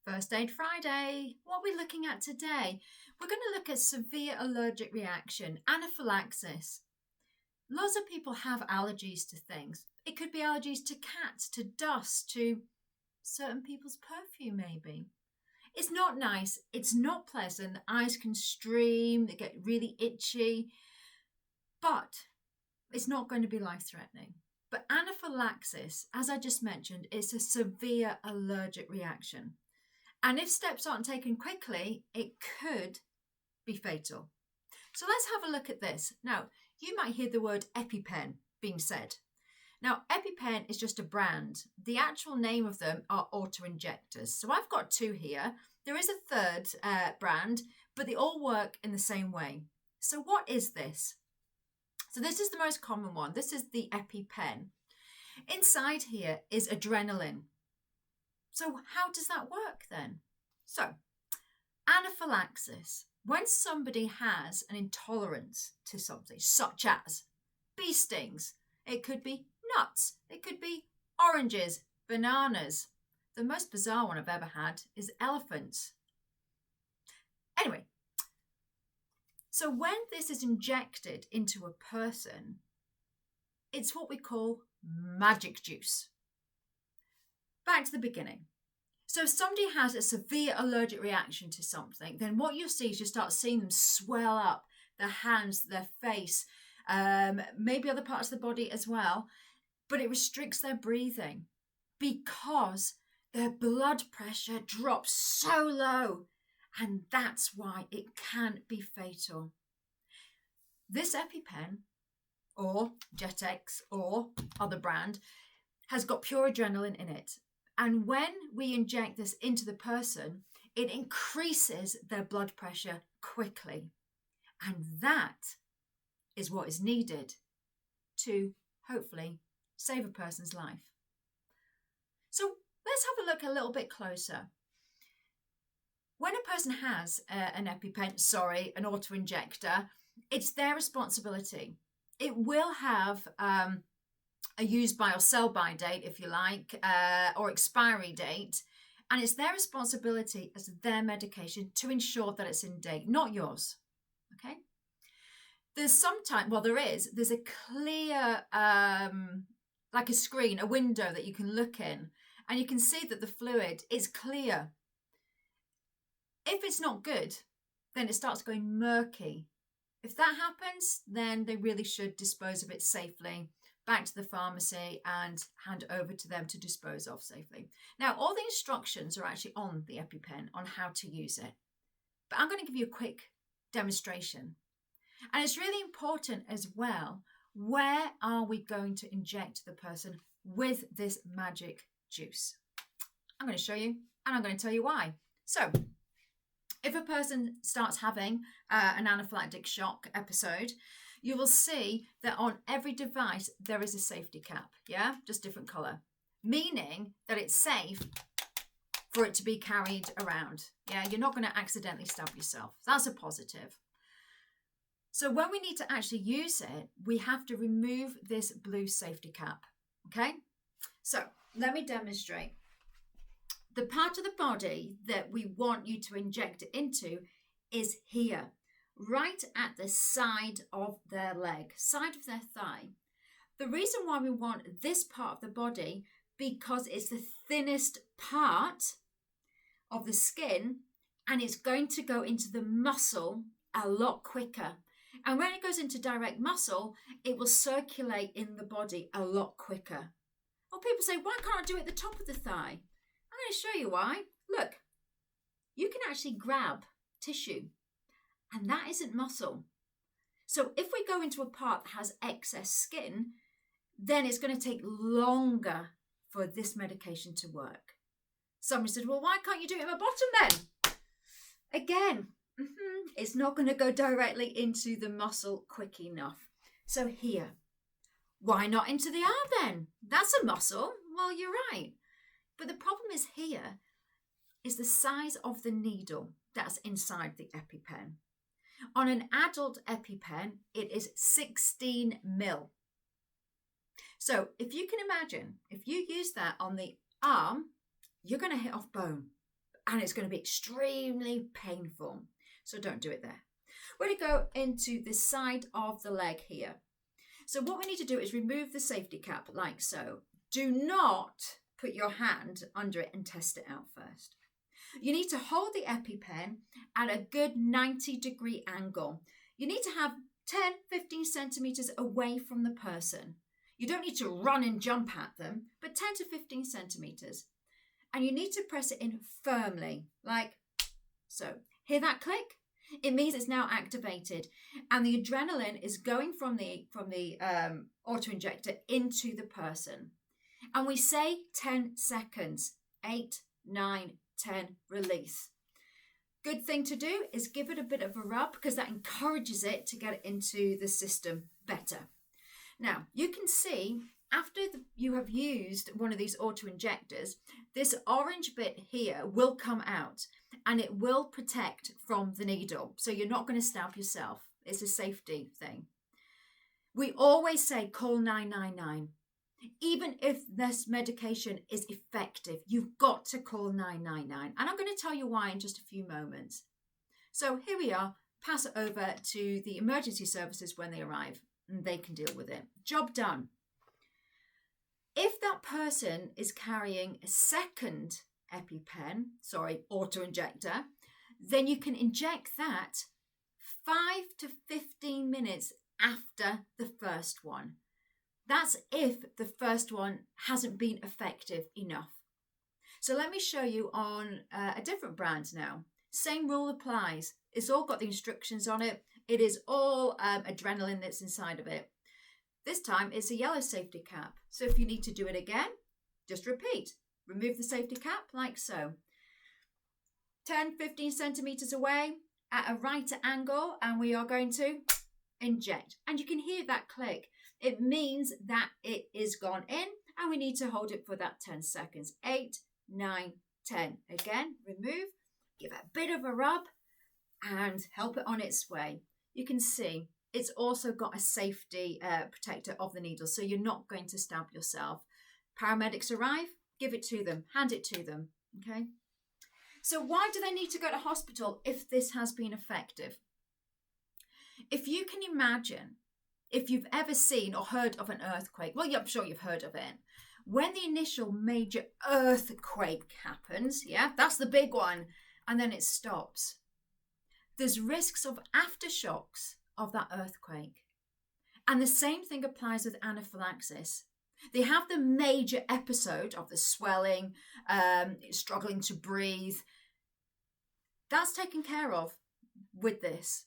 First Aid Friday. What are we looking at today? We're going to look at severe allergic reaction, anaphylaxis. Lots of people have allergies to things. It could be allergies to cats, to dust, to certain people's perfume maybe. It's not nice. It's not pleasant. The eyes can stream. They get really itchy. But it's not going to be life-threatening. But anaphylaxis, as I just mentioned, is a severe allergic reaction. And if steps aren't taken quickly, it could be fatal. So let's have a look at this. Now, you might hear the word Epipen being said. Now, Epipen is just a brand. The actual name of them are auto-injectors. So I've got two here. There is a third brand, but they all work in the same way. So what is this? So this is the most common one. This is the Epipen. Inside here is adrenaline. So how does that work then? So anaphylaxis, when somebody has an intolerance to something, such as bee stings, it could be nuts, it could be oranges, bananas. The most bizarre one I've ever had is elephants. Anyway, so when this is injected into a person, it's what we call magic juice. Back to the beginning. So if somebody has a severe allergic reaction to something, then what you'll see is you start seeing them swell up, their hands, their face, maybe other parts of the body as well, but it restricts their breathing because their blood pressure drops so low, and that's why it can be fatal. This Epipen, or Jetex, or other brand, has got pure adrenaline in it. And when we inject this into the person, it increases their blood pressure quickly. And that is what is needed to hopefully save a person's life. So let's have a look a little bit closer. When a person has an Epipen, an auto-injector, it's their responsibility. It will have a use by or sell by date, if you like, or expiry date. And it's their responsibility as their medication to ensure that it's in date, not yours. Okay? There's there's a clear, like a screen, a window that you can look in, and you can see that the fluid is clear. If it's not good, then it starts going murky. If that happens, then they really should dispose of it safely, back to the pharmacy and hand over to them to dispose of safely. Now, all the instructions are actually on the Epipen on how to use it, but I'm going to give you a quick demonstration. And it's really important as well, where are we going to inject the person with this magic juice? I'm going to show you, and I'm going to tell you why. So, if a person starts having an anaphylactic shock episode, you will see that on every device there is a safety cap, yeah? Just different colour, meaning that it's safe for it to be carried around. Yeah, you're not going to accidentally stab yourself. That's a positive. So when we need to actually use it, we have to remove this blue safety cap, okay? So let me demonstrate. The part of the body that we want you to inject it into is here, right at the side of their leg, side of their thigh. The reason why we want this part of the body, because it's the thinnest part of the skin, and it's going to go into the muscle a lot quicker. And when it goes into direct muscle, it will circulate in the body a lot quicker. Well, people say, why can't I do it at the top of the thigh? I'm going to show you why. Look, you can actually grab tissue, and that isn't muscle. So if we go into a part that has excess skin, then it's going to take longer for this medication to work. Somebody said, well, why can't you do it at my bottom then? Again, it's not going to go directly into the muscle quick enough. So here, why not into the arm then? That's a muscle. Well, you're right. But the problem is here is the size of the needle that's inside the Epipen. On an adult Epipen, it is 16 mil. So if you can imagine, if you use that on the arm, you're going to hit off bone. and it's going to be extremely painful. So don't do it there. We're going to go into the side of the leg here. So what we need to do is remove the safety cap like so. Do not put your hand under it and test it out first. You need to hold the Epipen at a good 90-degree angle. You need to have 10-15 centimeters away from the person. You don't need to run and jump at them, but 10 to 15 centimeters. And you need to press it in firmly, like so. Hear that click? It means it's now activated, and the adrenaline is going from the auto-injector into the person. And we say 10 seconds, 8, 9, 10, release. Good thing to do is give it a bit of a rub because that encourages it to get into the system better. Now, you can see after you have used one of these auto-injectors, this orange bit here will come out and it will protect from the needle. So you're not going to stab yourself. It's a safety thing. We always say call 999. Even if this medication is effective, you've got to call 999. And I'm going to tell you why in just a few moments. So here we are. Pass it over to the emergency services when they arrive and they can deal with it. Job done. If that person is carrying a second Epipen, auto-injector, then you can inject that 5 to 15 minutes after the first one. That's if the first one hasn't been effective enough. So let me show you on a different brand now. Same rule applies. It's all got the instructions on it. It is all adrenaline that's inside of it. This time it's a yellow safety cap. So if you need to do it again, just repeat. Remove the safety cap like so. 10-15 centimeters away at a right angle, and we are going to inject. And you can hear that click. It means that it is gone in, and we need to hold it for that 10 seconds. 8, 9, 10. Again, remove, give it a bit of a rub, and help it on its way. You can see it's also got a safety protector of the needle, so you're not going to stab yourself. Paramedics arrive, give it to them, hand it to them, okay? So why do they need to go to hospital if this has been effective? If you can imagine, if you've ever seen or heard of an earthquake, well, yeah, I'm sure you've heard of it. When the initial major earthquake happens, yeah, that's the big one, and then it stops. There's risks of aftershocks of that earthquake. And the same thing applies with anaphylaxis. They have the major episode of the swelling, struggling to breathe. That's taken care of with this.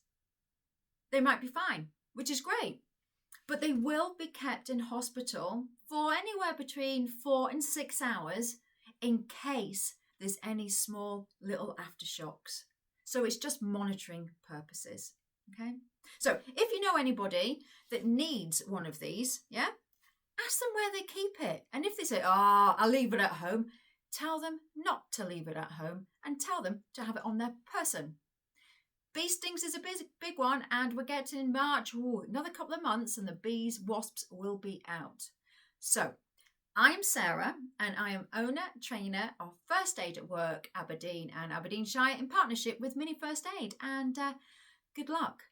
They might be fine, which is great. But they will be kept in hospital for anywhere between 4 and 6 hours in case there's any small little aftershocks. So it's just monitoring purposes, okay? So if you know anybody that needs one of these, yeah, ask them where they keep it. And if they say, I'll leave it at home, tell them not to leave it at home and tell them to have it on their person. Bee stings is a big one, and we're getting in March, another couple of months, and the bees, wasps will be out. So I'm Sarah, and I am owner, trainer of First Aid at Work, Aberdeen and Aberdeenshire in partnership with Mini First Aid. And good luck.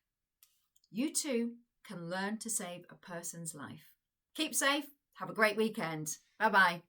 You too can learn to save a person's life. Keep safe. Have a great weekend. Bye-bye.